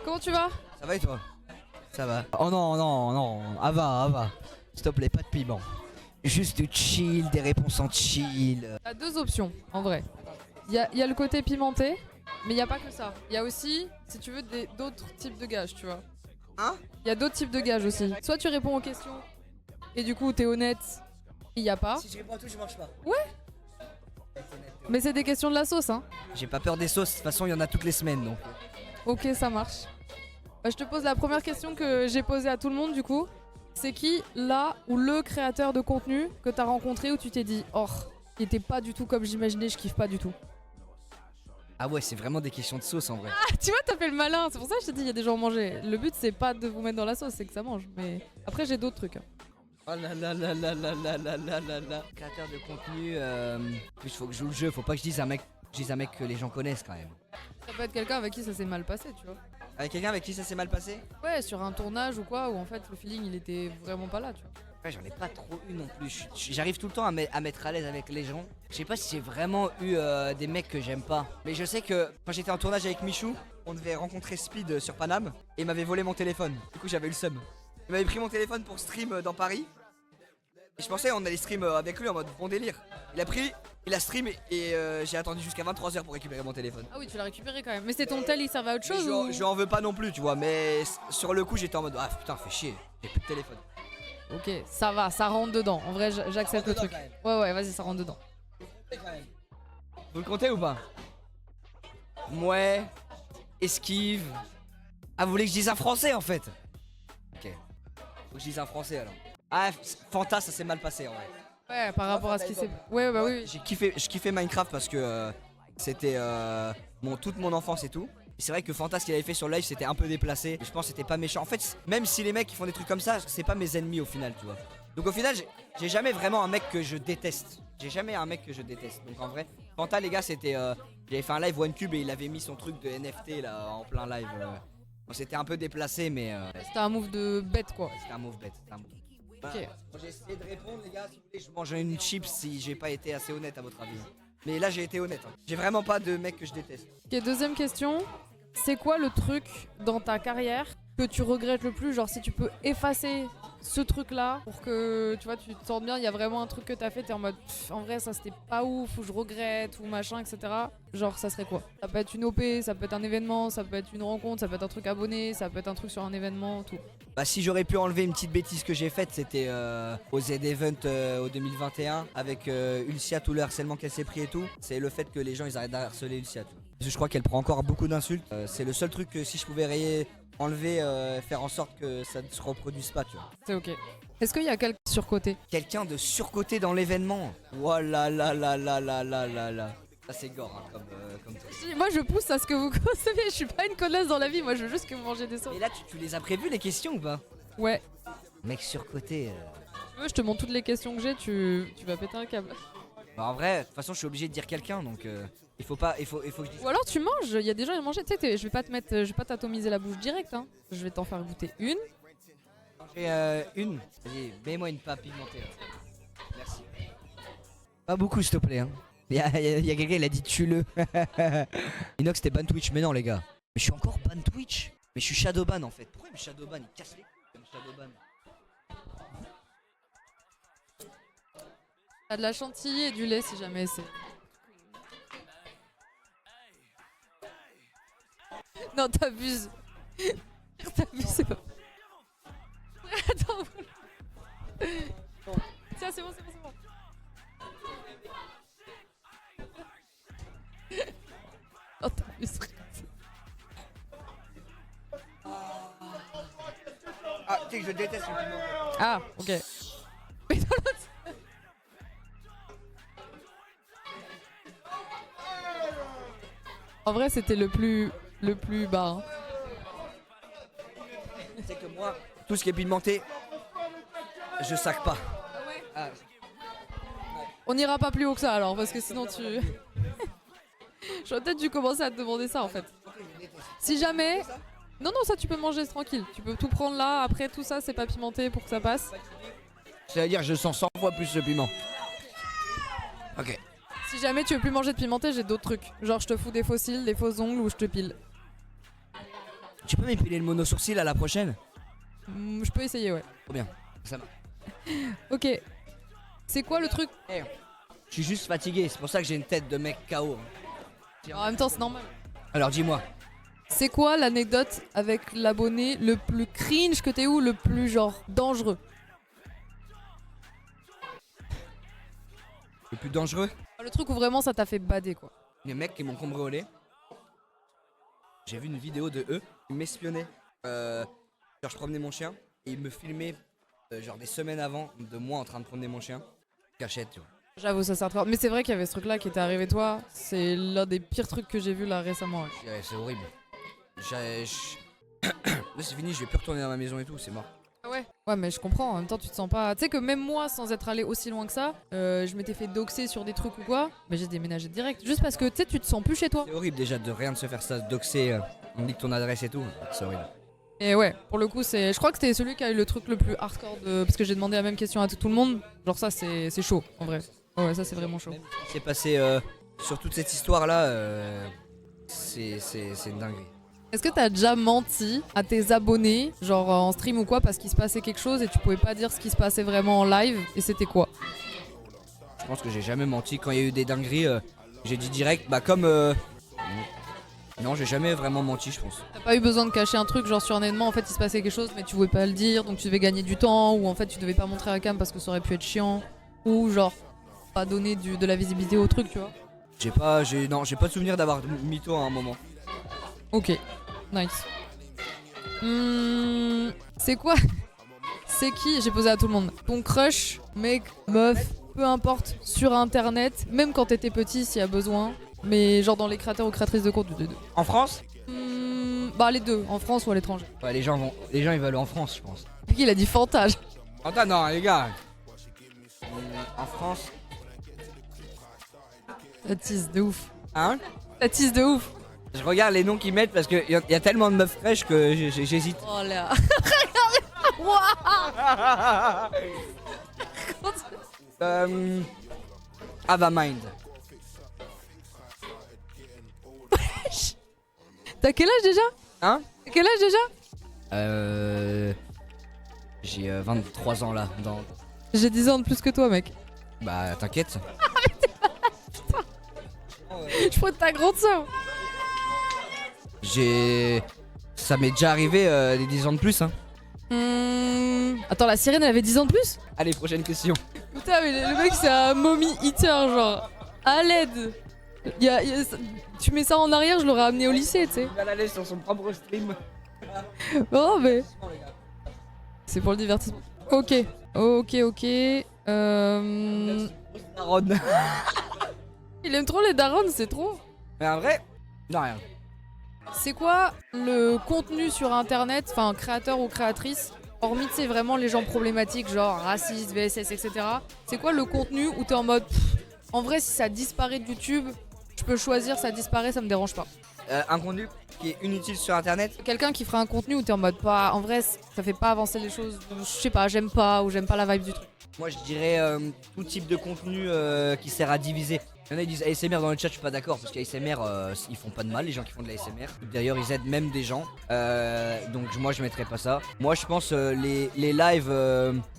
Comment tu vas? Ça va et toi? Ça va. Oh non, non, non, Ava. S'il te plaît, pas de piment. Juste du chill, des réponses en chill. T'as deux options, en vrai. Il y a le côté pimenté, mais il n'y a pas que ça. Il y a aussi, si tu veux, d'autres types de gages, tu vois. Hein? Il y a d'autres types de gages aussi. Soit tu réponds aux questions, et du coup, t'es honnête, il n'y a pas. Si je réponds à tout, je mange pas. Ouais. Mais c'est des questions de la sauce, hein. J'ai pas peur des sauces, de toute façon, il y en a toutes les semaines donc. Ok, ça marche. Bah, je te pose la première question que j'ai posée à tout le monde, du coup. C'est qui, là, ou le créateur de contenu que t'as rencontré où tu t'es dit, oh, il était pas du tout comme j'imaginais, je kiffe pas du tout. Ah ouais, c'est vraiment des questions de sauce en vrai. Ah, tu vois, t'as fait le malin, c'est pour ça que je t'ai dit, il y a des gens à manger. Le but, c'est pas de vous mettre dans la sauce, c'est que ça mange. Mais après, j'ai d'autres trucs. Oh là là là là là là là là là là. Créateur de contenu, plus faut que je joue le jeu, faut pas que je dise un mec que les gens connaissent quand même. Ça peut être quelqu'un avec qui ça s'est mal passé, tu vois. Avec quelqu'un avec qui ça s'est mal passé? Ouais, sur un tournage ou quoi, où en fait le feeling il était vraiment pas là, tu vois. Ouais, j'en ai pas trop eu non plus. J'arrive tout le temps à mettre à l'aise avec les gens. Je sais pas si j'ai vraiment eu des mecs que j'aime pas. Mais je sais que quand j'étais en tournage avec Michou, on devait rencontrer Speed sur Paname et il m'avait volé mon téléphone. Du coup, j'avais eu le seum. Il m'avait pris mon téléphone pour stream dans Paris. Et je pensais on allait stream avec lui en mode bon délire. Il a pris, il a stream et j'ai attendu jusqu'à 23h pour récupérer mon téléphone. Ah oui, tu l'as récupéré quand même. Mais c'est ton tel, il servait à autre Mais chose ou... je en veux pas non plus, tu vois. Mais sur le coup, j'étais en mode ah putain, fais chier, j'ai plus de téléphone. Ok, ça va, ça rentre dedans. En vrai, j'accepte le truc. Ouais, vas-y, ça rentre dedans. Vous le comptez ou pas? Ouais, esquive. Ah, vous voulez que je dise un français en fait? Ok. Faut que je dise un français alors. Ah, Fanta, ça s'est mal passé en vrai. Ouais, par rapport à ce qui s'est... Ouais, bah oui. Je kiffais Minecraft parce que c'était toute mon enfance et tout. Et c'est vrai que Fanta, ce qu'il avait fait sur live, c'était un peu déplacé. Et je pense que c'était pas méchant. En fait, même si les mecs qui font des trucs comme ça, c'est pas mes ennemis au final, tu vois. Donc au final, j'ai jamais vraiment un mec que je déteste. J'ai jamais un mec que je déteste. Donc en vrai, Fanta, les gars, c'était. J'avais fait un live OneCube et il avait mis son truc de NFT là en plein live. Bon, c'était un peu déplacé, mais. C'était un move de bête, quoi. C'était un move bête. C'était un move. Ok. J'ai essayé de répondre, les gars. Si vous voulez, je mange une chips si j'ai pas été assez honnête à votre avis. Mais là, j'ai été honnête. Hein. J'ai vraiment pas de mec que je déteste. Ok, deuxième question. C'est quoi le truc dans ta carrière que tu regrettes le plus? Genre, si tu peux effacer ce truc-là pour que tu vois, tu te sentes bien, il y a vraiment un truc que t'as fait, t'es en mode en vrai, ça c'était pas ouf, ou je regrette, ou machin, etc. Genre, ça serait quoi? Ça peut être une OP, ça peut être un événement, ça peut être une rencontre, ça peut être un truc abonné, ça peut être un truc sur un événement, tout. Bah si j'aurais pu enlever une petite bêtise que j'ai faite, c'était au Z-Event au 2021 avec Ulcia, tout le harcèlement qu'elle s'est pris et tout. C'est le fait que les gens ils arrêtent d'harceler Ulcia. Parce que je crois qu'elle prend encore beaucoup d'insultes. C'est le seul truc que si je pouvais enlever, faire en sorte que ça ne se reproduise pas, tu vois. C'est ok. Est-ce qu'il y a quelqu'un surcoté? Quelqu'un de surcoté dans l'événement. Oh là là là là là là là là. Ça c'est gore hein, comme truc. Moi je pousse à ce que vous consommez, je suis pas une connasse dans la vie, moi je veux juste que vous mangez des sauces. Et là tu les as prévues les questions ou pas? Ouais. Mec surcoté. Tu veux, je te montre toutes les questions que j'ai, tu vas péter un câble. Bah en vrai, de toute façon je suis obligé de dire quelqu'un donc il faut que je dise. Ou alors tu manges, il y a des gens à manger, tu sais, je vais pas t'atomiser la bouche direct, hein. Je vais t'en faire goûter une. J'ai une. Vas-y, mets-moi une pas pimentée. Là. Merci. Pas beaucoup s'il te plaît hein. Y a quelqu'un il a dit tue-le. Inox c'était ban Twitch, mais non les gars. Mais je suis encore ban Twitch. Mais je suis shadowban en fait. Pourquoi il me shadowban? Il casse les couilles comme shadowban. T'as de la chantilly et du lait si jamais c'est. Non, t'abuses. T'abuses, c'est pas. Attends. Tiens, c'est bon. Oh, t'abuses. Ah, tu sais que je déteste le piment. Ah, ok. Mais dans l'autre. En vrai, c'était le plus bas. Hein. C'est que moi, tout ce qui est pimenté, je sac pas. Ah ouais. Ah. On n'ira pas plus haut que ça alors, parce que sinon tu. J'aurais peut-être dû commencer à te demander ça en fait. Si jamais. Non, ça tu peux manger tranquille. Tu peux tout prendre là, après tout ça, c'est pas pimenté pour que ça passe. C'est-à-dire je sens 100 fois plus le piment. Ok. Si jamais tu veux plus manger de pimenté, j'ai d'autres trucs. Genre je te fous des fossiles, des faux ongles ou je te pile. Tu peux m'épiler le mono sourcil à la prochaine? Je peux essayer, ouais. Trop bien. Ça va. Ok. C'est quoi le truc? Je suis juste fatigué, c'est pour ça que j'ai une tête de mec KO. En même temps, c'est normal. Alors dis-moi. C'est quoi l'anecdote avec l'abonné le plus cringe que t'aies ou le plus genre dangereux? Le plus dangereux? Le truc où vraiment ça t'a fait bader quoi. Les mecs qui m'ont cambriolé. J'ai vu une vidéo de eux, ils m'espionnaient. Genre je promenais mon chien et ils me filmaient genre des semaines avant de moi en train de promener mon chien. Cachette, tu vois. J'avoue, ça sert fort. Mais c'est vrai qu'il y avait ce truc là qui était arrivé toi. C'est l'un des pires trucs que j'ai vu là récemment. Ouais, c'est horrible. Là c'est fini, je vais plus retourner dans ma maison et tout, c'est mort. Ah ouais? Ouais, mais je comprends. En même temps, tu te sens pas. Tu sais que même moi, sans être allé aussi loin que ça, je m'étais fait doxer sur des trucs ou quoi. Mais j'ai déménagé direct. Juste parce que tu sais, tu te sens plus chez toi. C'est horrible déjà de rien de se faire ça, doxer. On me dit que ton adresse et tout. C'est horrible. Et ouais, pour le coup, c'est. Je crois que c'était celui qui a eu le truc le plus hardcore de. Parce que j'ai demandé la même question à tout le monde. Genre, ça, c'est chaud en vrai. Ouais, ça, c'est vraiment chaud. Même ce qui s'est passé sur toute cette histoire là, c'est une dinguerie. Est-ce que t'as déjà menti à tes abonnés, genre en stream ou quoi, parce qu'il se passait quelque chose et tu pouvais pas dire ce qui se passait vraiment en live? Et c'était quoi? Je pense que j'ai jamais menti. Quand il y a eu des dingueries, j'ai dit direct, bah comme. Non, j'ai jamais vraiment menti, je pense. T'as pas eu besoin de cacher un truc, genre sur un événement en fait il se passait quelque chose mais tu voulais pas le dire donc tu devais gagner du temps, ou en fait tu devais pas montrer à la cam parce que ça aurait pu être chiant, ou genre pas donner de la visibilité au truc, tu vois? J'ai pas de souvenir d'avoir mytho à un moment. Ok, nice. C'est quoi? C'est qui? J'ai posé à tout le monde. Ton crush, mec, meuf, peu importe, sur internet, même quand t'étais petit s'il y a besoin, mais genre dans les créateurs ou créatrices de contenu de deux. En France? Bah les deux, en France ou à l'étranger. Ouais, les gens ils veulent en France, je pense. Puis il a dit fantage. Attends, non, les gars. En France. La tease de ouf. Hein? La tease de ouf. Je regarde les noms qu'ils mettent parce qu'il y a tellement de meufs fraîches que j'hésite. Oh là. Avamind. T'as quel âge déjà? Hein? T'as quel âge déjà? J'ai 23 ans là. J'ai 10 ans de plus que toi, mec. Bah t'inquiète. Je crois que ta grande soeur. Ça m'est déjà arrivé des 10 ans de plus, hein. Attends, la sirène elle avait 10 ans de plus? Allez, prochaine question. Putain, mais le mec c'est un mommy eater, genre. À l'aide. Tu mets ça en arrière, je l'aurais amené au lycée, tu sais. Il va la laisser sur son propre stream. Oh, mais. C'est pour le divertissement. Ok. Daronne. Il aime trop les darons, c'est trop. Mais en vrai, non, rien. C'est quoi le contenu sur internet, enfin créateur ou créatrice, hormis tu sais vraiment les gens problématiques genre racistes, VSS, etc. C'est quoi le contenu où t'es en mode en vrai si ça disparaît de YouTube, je peux choisir, ça disparaît, ça me dérange pas. Un contenu qui est inutile sur internet. Quelqu'un qui ferait un contenu où t'es en mode pas, en vrai ça fait pas avancer les choses, je sais pas, j'aime pas ou j'aime pas la vibe du truc. Moi je dirais tout type de contenu qui sert à diviser. Il y en a qui disent ASMR dans le chat, je suis pas d'accord parce qu'ASMR ils font pas de mal les gens qui font de l'ASMR. D'ailleurs ils aident même des gens. Donc moi je mettrais pas ça. Moi je pense les lives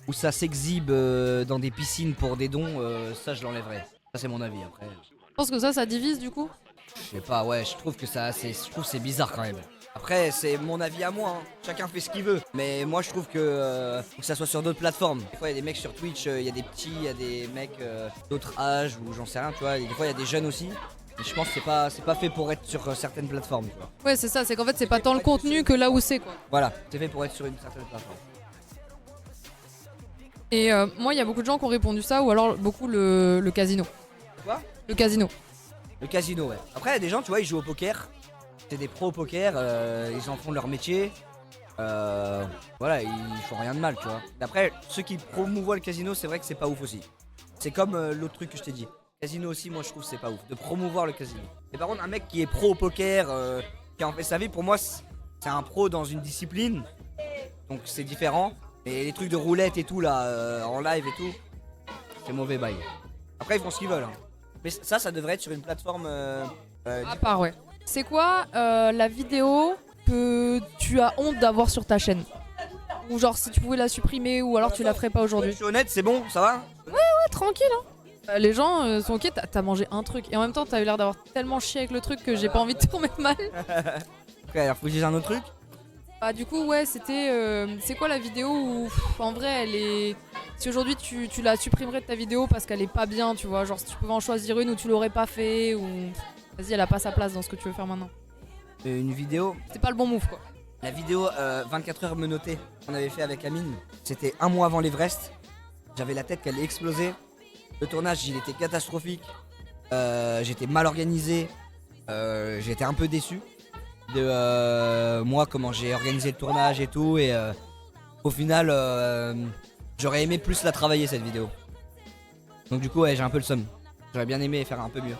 où ça s'exhibe dans des piscines pour des dons, ça je l'enlèverais. Ça c'est mon avis après. Je pense que ça divise du coup. Je sais pas, ouais, je trouve que c'est bizarre quand même. Après, c'est mon avis à moi, hein. Chacun fait ce qu'il veut. Mais moi, je trouve que faut que ça soit sur d'autres plateformes. Des fois, il y a des mecs sur Twitch, il y a des petits, il y a des mecs d'autres âges ou j'en sais rien, tu vois. Et des fois, il y a des jeunes aussi. Mais je pense que c'est pas fait pour être sur certaines plateformes, tu vois. Ouais, c'est ça, c'est qu'en fait, c'est pas tant le contenu que là où c'est quoi. Voilà, c'est fait pour être sur une certaine plateforme. Et moi, il y a beaucoup de gens qui ont répondu ça, ou alors beaucoup le casino. Quoi? Le casino. Le casino, ouais. Après, il y a des gens, tu vois, ils jouent au poker. C'est des pros au poker, ils en font leur métier. Voilà, ils font rien de mal, tu vois. Après, ceux qui promouvoient le casino, c'est vrai que c'est pas ouf aussi. C'est comme l'autre truc que je t'ai dit. Casino aussi, moi je trouve que c'est pas ouf de promouvoir le casino. Et par contre, un mec qui est pro au poker, qui en fait sa vie, pour moi, c'est un pro dans une discipline. Donc c'est différent. Mais les trucs de roulette et tout là, en live et tout, c'est mauvais bail. Après, ils font ce qu'ils veulent. Hein. Mais ça devrait être sur une plateforme. À part, ouais. C'est quoi la vidéo tu as honte d'avoir sur ta chaîne? Ou genre si tu pouvais la supprimer ou alors tu la ferais pas aujourd'hui? Je suis honnête, c'est bon, ça va? Ouais, tranquille hein. Les gens sont ok, t'as mangé un truc et en même temps t'as eu l'air d'avoir tellement chié avec le truc que j'ai pas envie de te remettre mal. Ok, alors faut que je dise un autre truc. Bah du coup ouais c'était c'est quoi la vidéo où en vrai elle est... Si aujourd'hui tu la supprimerais de ta vidéo parce qu'elle est pas bien, tu vois, genre si tu pouvais en choisir une où tu l'aurais pas fait ou... Vas-y, elle a pas sa place dans ce que tu veux faire maintenant. Une vidéo. C'est pas le bon move quoi. La vidéo 24 heures menottée qu'on avait fait avec Amine, c'était un mois avant l'Everest. J'avais la tête qui allait exploser. Le tournage il était catastrophique. J'étais mal organisé. J'étais un peu déçu de moi, comment j'ai organisé le tournage et tout. Et au final, j'aurais aimé plus la travailler cette vidéo. Donc du coup, ouais, j'ai un peu le seum. J'aurais bien aimé faire un peu mieux.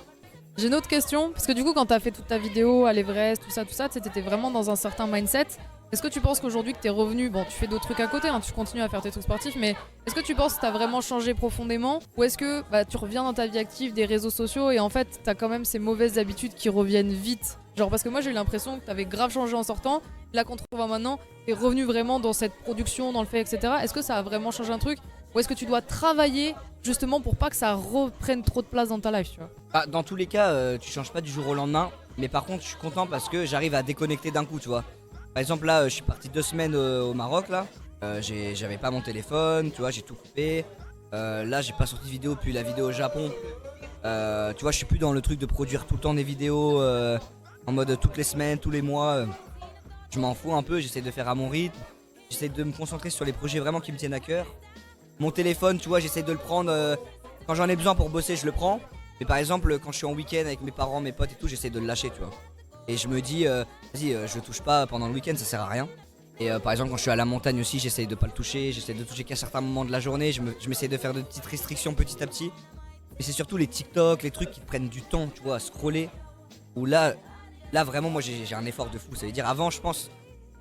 J'ai une autre question, parce que du coup quand t'as fait toute ta vidéo à l'Everest, tout ça, t'étais vraiment dans un certain mindset. Est-ce que tu penses qu'aujourd'hui que t'es revenu, bon tu fais d'autres trucs à côté, hein, tu continues à faire tes trucs sportifs, mais est-ce que tu penses que t'as vraiment changé profondément? Ou est-ce que tu reviens dans ta vie active des réseaux sociaux et en fait t'as quand même ces mauvaises habitudes qui reviennent vite? Genre parce que moi j'ai eu l'impression que t'avais grave changé en sortant, là qu'on te revoit maintenant, t'es revenu vraiment dans cette production, dans le fait, etc. Est-ce que ça a vraiment changé un truc? Ou est-ce que tu dois travailler justement pour pas que ça reprenne trop de place dans ta life, tu vois? Ah, dans tous les cas, tu changes pas du jour au lendemain. Mais par contre, je suis content parce que j'arrive à déconnecter d'un coup, tu vois. Par exemple, là, je suis parti 2 semaines au Maroc, là. J'avais pas mon téléphone, tu vois, j'ai tout coupé. Là, j'ai pas sorti de vidéo depuis la vidéo au Japon. Tu vois, je suis plus dans le truc de produire tout le temps des vidéos en mode toutes les semaines, tous les mois. Je m'en fous un peu, j'essaie de faire à mon rythme. J'essaie de me concentrer sur les projets vraiment qui me tiennent à cœur. Mon téléphone, tu vois, j'essaie de le prendre quand j'en ai besoin pour bosser, je le prends. Mais par exemple, quand je suis en week-end avec mes parents, mes potes et tout, j'essaie de le lâcher, tu vois. Et je me dis, vas-y, je le touche pas pendant le week-end, ça sert à rien. Et par exemple, quand je suis à la montagne aussi, j'essaie de pas le toucher. J'essaie de toucher qu'à certains moments de la journée. Je m'essaie de faire de petites restrictions petit à petit. Mais c'est surtout les TikTok, les trucs qui te prennent du temps, tu vois, à scroller. Où là vraiment, moi j'ai un effort de fou. Ça veut dire, avant, je pense,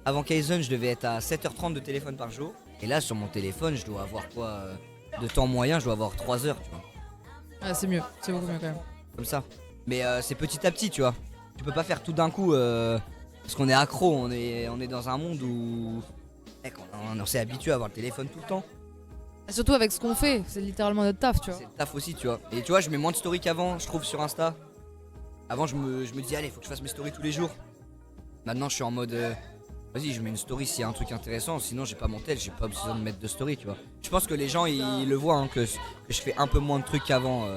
avant Kaizen, je devais être à 7h30 de téléphone par jour. Et là, sur mon téléphone, je dois avoir quoi de temps moyen, je dois avoir 3 heures, tu vois. Ah, c'est mieux, c'est beaucoup mieux quand même. Comme ça. Mais c'est petit à petit, tu vois. Tu peux pas faire tout d'un coup parce qu'on est accro, on est dans un monde où mec, on s'est habitué à avoir le téléphone tout le temps. Et surtout avec ce qu'on fait, c'est littéralement notre taf, tu vois. C'est le taf aussi, tu vois. Et tu vois, je mets moins de stories qu'avant, je trouve, sur Insta. Avant, je me dis, allez, faut que je fasse mes stories tous les jours. Maintenant, je suis en mode vas-y, je mets une story s'il y a un truc intéressant, sinon j'ai pas mon tel, j'ai pas besoin de mettre de story, tu vois. Je pense que les gens ils le voient, hein, que je fais un peu moins de trucs qu'avant.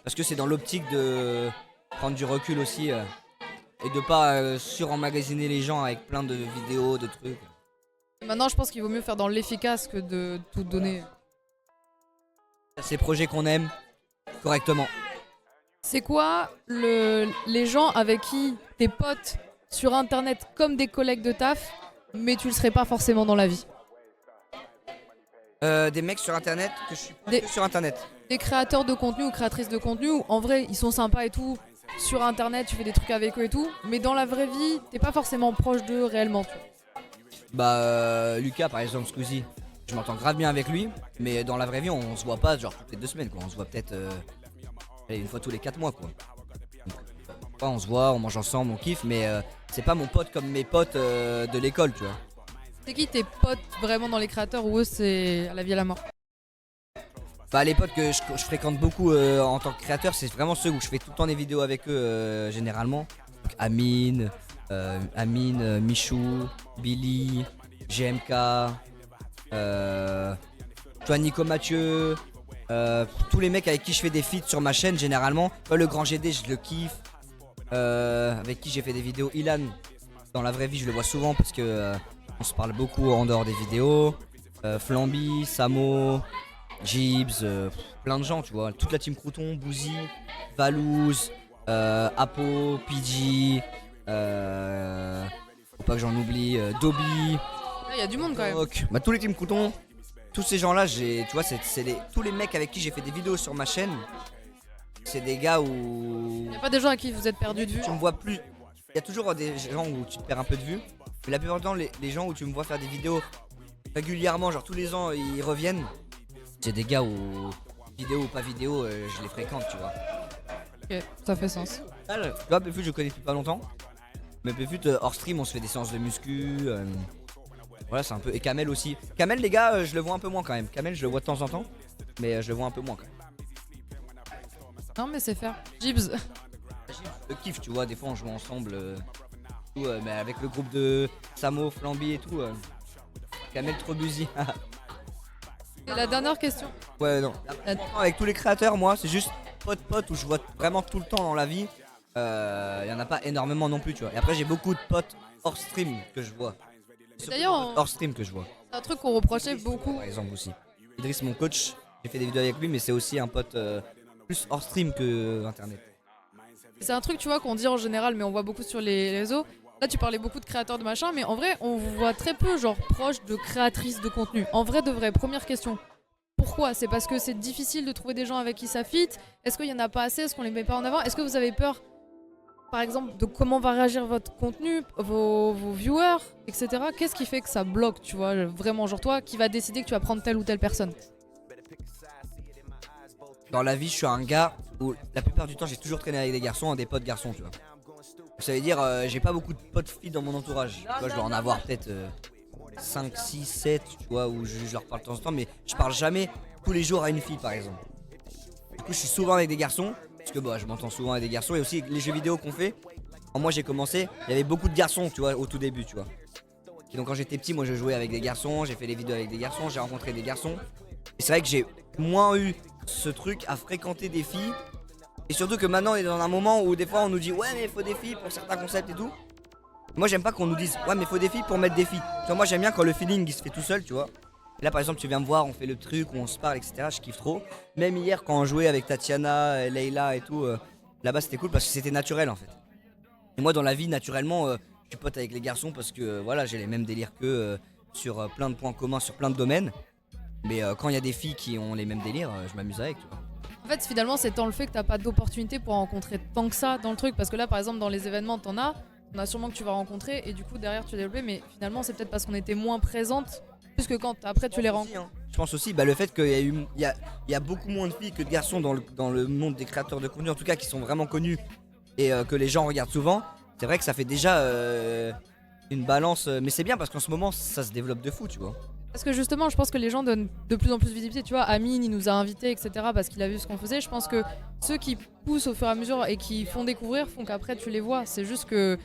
Parce que c'est dans l'optique de prendre du recul aussi et de pas surenmagasiner les gens avec plein de vidéos, de trucs. Maintenant, je pense qu'il vaut mieux faire dans l'efficace que de tout donner. Ces projets qu'on aime correctement. C'est quoi les gens avec qui t'es potes sur internet comme des collègues de taf, mais tu le serais pas forcément dans la vie? Des mecs sur internet que je suis pas sur internet. Des créateurs de contenu ou créatrices de contenu où en vrai ils sont sympas et tout, sur internet tu fais des trucs avec eux et tout, mais dans la vraie vie t'es pas forcément proche d'eux réellement, tu vois. Bah Lucas par exemple, Squeezie, je m'entends grave bien avec lui, mais dans la vraie vie on se voit pas genre toutes les 2 semaines quoi, on se voit peut-être une fois tous les 4 mois quoi. Donc, on se voit, on mange ensemble, on kiffe, mais c'est pas mon pote comme mes potes de l'école, tu vois. C'est qui tes potes vraiment dans les créateurs ou eux c'est à la vie à la mort? Bah les potes que je fréquente beaucoup en tant que créateur, c'est vraiment ceux où je fais tout le temps des vidéos avec eux généralement. Donc Amine, Michou, Billy, GMK, tu vois, Nico Mathieu, tous les mecs avec qui je fais des feats sur ma chaîne généralement. Le grand GD je le kiffe, avec qui j'ai fait des vidéos. Ilan, dans la vraie vie je le vois souvent parce que on se parle beaucoup en dehors des vidéos. Flamby, Samo, Jibs, plein de gens, tu vois. Toute la team Crouton, Bouzy, Valouz, Apo, PG, faut pas que j'en oublie, Dobby. Il y a du monde quand même. Bah, tous les team Crouton, tous ces gens-là, tu vois, tous les mecs avec qui j'ai fait des vidéos sur ma chaîne. C'est des gars où. Y'a pas des gens à qui vous êtes perdu de vue? Tu me vois plus. Il y a toujours des gens où tu te perds un peu de vue. Mais la plupart du temps, les gens où tu me vois faire des vidéos régulièrement, genre tous les ans, ils reviennent. C'est des gars où, vidéo ou pas vidéo, je les fréquente, tu vois. Ok, ça fait sens. Tu vois, Belfus, je connais depuis pas longtemps. Mais pute hors stream, on se fait des séances de muscu. Voilà, c'est un peu. Et Kamel aussi. Kamel, les gars, je le vois un peu moins quand même. Kamel, je le vois de temps en temps. Mais je le vois un peu moins quand même. Non, mais c'est faire. Jibs. Le kiff, tu vois, des fois on joue ensemble. Mais avec le groupe de Samo, Flamby et tout. Kamel trop busy. La dernière question. Ouais, non. Avec tous les créateurs, moi, c'est juste pote où je vois vraiment tout le temps dans la vie. Y en a pas énormément non plus, tu vois. Et après, j'ai beaucoup de potes hors stream que je vois. D'ailleurs, Hors stream que je vois. c'est un truc qu'on reprochait beaucoup. Par exemple aussi. Idriss, mon coach, j'ai fait des vidéos avec lui, mais c'est aussi un pote plus hors stream que internet. C'est un truc, tu vois, qu'on dit en général, mais on voit beaucoup sur les réseaux. Là, tu parlais beaucoup de créateurs de machin, mais en vrai, on vous voit très peu, genre, proche de créatrices de contenu. En vrai, de vrai, première question. Pourquoi? C'est parce que c'est difficile de trouver des gens avec qui ça fit? Est-ce qu'il y en a pas assez? Est-ce qu'on les met pas en avant? Est-ce que vous avez peur, par exemple, de comment va réagir votre contenu, vos viewers, etc. Qu'est-ce qui fait que ça bloque, tu vois, vraiment, genre toi, qui va décider que tu vas prendre telle ou telle personne? Dans la vie, je suis un gars où la plupart du temps, j'ai toujours traîné avec des garçons, des potes garçons, tu vois. Ça veut dire, j'ai pas beaucoup de potes filles dans mon entourage. Tu vois, je dois en avoir peut-être 5, 6, 7, tu vois, où je leur parle de temps en temps, mais je parle jamais tous les jours à une fille, par exemple. Du coup, je suis souvent avec des garçons, parce que bah, je m'entends souvent avec des garçons, et aussi les jeux vidéo qu'on fait. Quand moi j'ai commencé, il y avait beaucoup de garçons, tu vois, au tout début, tu vois. Et donc quand j'étais petit, moi je jouais avec des garçons, j'ai fait des vidéos avec des garçons, j'ai rencontré des garçons. Et c'est vrai que j'ai moins eu ce truc à fréquenter des filles. Et surtout que maintenant on est dans un moment où des fois on nous dit ouais mais il faut des filles pour certains concepts et tout. Moi j'aime pas qu'on nous dise ouais mais il faut des filles pour mettre des filles. Tu vois, moi j'aime bien quand le feeling il se fait tout seul, tu vois. Et là par exemple tu viens me voir, on fait le truc, où on se parle, etc. Je kiffe trop. Même hier quand on jouait avec Tatiana, Leila et tout, là-bas c'était cool parce que c'était naturel en fait. Et moi dans la vie naturellement je suis pote avec les garçons parce que voilà j'ai les mêmes délires qu'eux sur plein de points communs, sur plein de domaines. Mais quand il y a des filles qui ont les mêmes délires, je m'amuse avec, tu vois. En fait, finalement, c'est tant le fait que t'as pas d'opportunité pour rencontrer tant que ça dans le truc. Parce que là, par exemple, dans les événements, t'en as sûrement que tu vas rencontrer et du coup, derrière, tu développes. Mais finalement, c'est peut-être parce qu'on était moins présente, plus que quand après tu les rencontres. Hein. Je pense aussi le fait qu'il y a beaucoup moins de filles que de garçons dans le monde des créateurs de contenu, en tout cas qui sont vraiment connus et que les gens regardent souvent. C'est vrai que ça fait déjà une balance. Mais c'est bien parce qu'en ce moment, ça se développe de fou, tu vois. Parce que justement, je pense que les gens donnent de plus en plus de visibilité. Tu vois, Amine, il nous a invités, etc. parce qu'il a vu ce qu'on faisait. Je pense que ceux qui poussent au fur et à mesure et qui font découvrir font qu'après tu les vois. C'est juste que,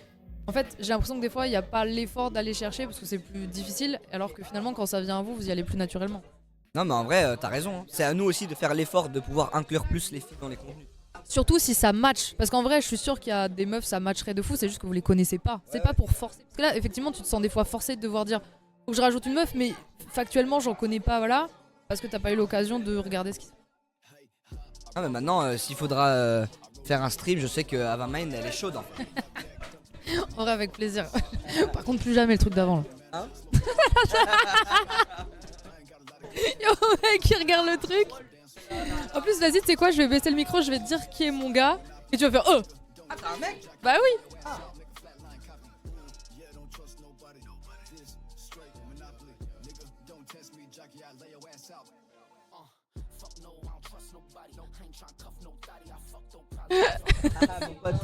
en fait, j'ai l'impression que des fois, il n'y a pas l'effort d'aller chercher parce que c'est plus difficile. Alors que finalement, quand ça vient à vous, vous y allez plus naturellement. Non, mais en vrai, t'as raison. Hein. C'est à nous aussi de faire l'effort de pouvoir inclure plus les filles dans les contenus. Surtout si ça match. Parce qu'en vrai, je suis sûre qu'il y a des meufs, ça matcherait de fou. C'est juste que vous les connaissez pas. C'est pas pour forcer. Parce que là, effectivement, tu te sens des fois forcé de devoir dire. Faut que je rajoute une meuf, mais factuellement, j'en connais pas, voilà, parce que t'as pas eu l'occasion de regarder ce qui se passe. Ah, mais maintenant, s'il faudra faire un stream, je sais que Avamain, elle est chaude. En fait. En vrai, avec plaisir. Par contre, plus jamais le truc d'avant. Là. Hein? Yo, mec, qui regarde le truc. En plus, vas-y, tu sais quoi, je vais baisser le micro, je vais te dire qui est mon gars, et tu vas faire oh. Ah, t'as un mec? Bah oui. Ah. Mon pote,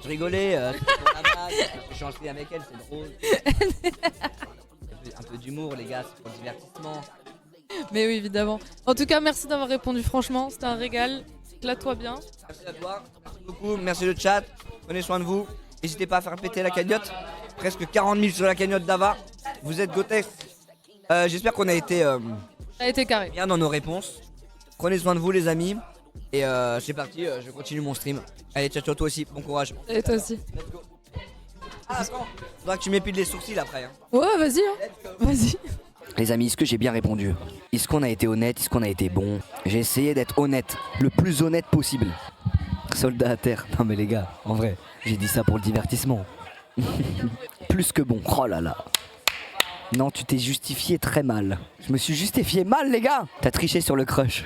je rigolais, pour la blague, je suis en stream avec elle, c'est drôle. Un peu d'humour, les gars, c'est pour le divertissement. Mais oui, évidemment. En tout cas, merci d'avoir répondu, franchement, c'était un régal. Éclate-toi bien. Merci à toi, merci beaucoup, merci le chat, prenez soin de vous. N'hésitez pas à faire péter la cagnotte, presque 40 000 sur la cagnotte d'Ava, vous êtes gotés. J'espère qu'on a été Ça a été carré. bien dans nos réponses. Prenez soin de vous les amis. Et c'est parti, je continue mon stream. Allez, ciao, ciao, toi aussi, bon courage. Et toi aussi. Let's go. Ah, attends, faudra que tu m'épiles les sourcils après. Hein. Ouais, vas-y, hein. Vas-y. Les amis, est-ce que j'ai bien répondu? Est-ce qu'on a été honnête? Est-ce qu'on a été bon? J'ai essayé d'être honnête, le plus honnête possible. Soldat à terre. Non mais les gars, en vrai, j'ai dit ça pour le divertissement. Plus que bon, oh là là. Non, tu t'es justifié très mal. Je me suis justifié mal les gars. T'as triché sur le crush.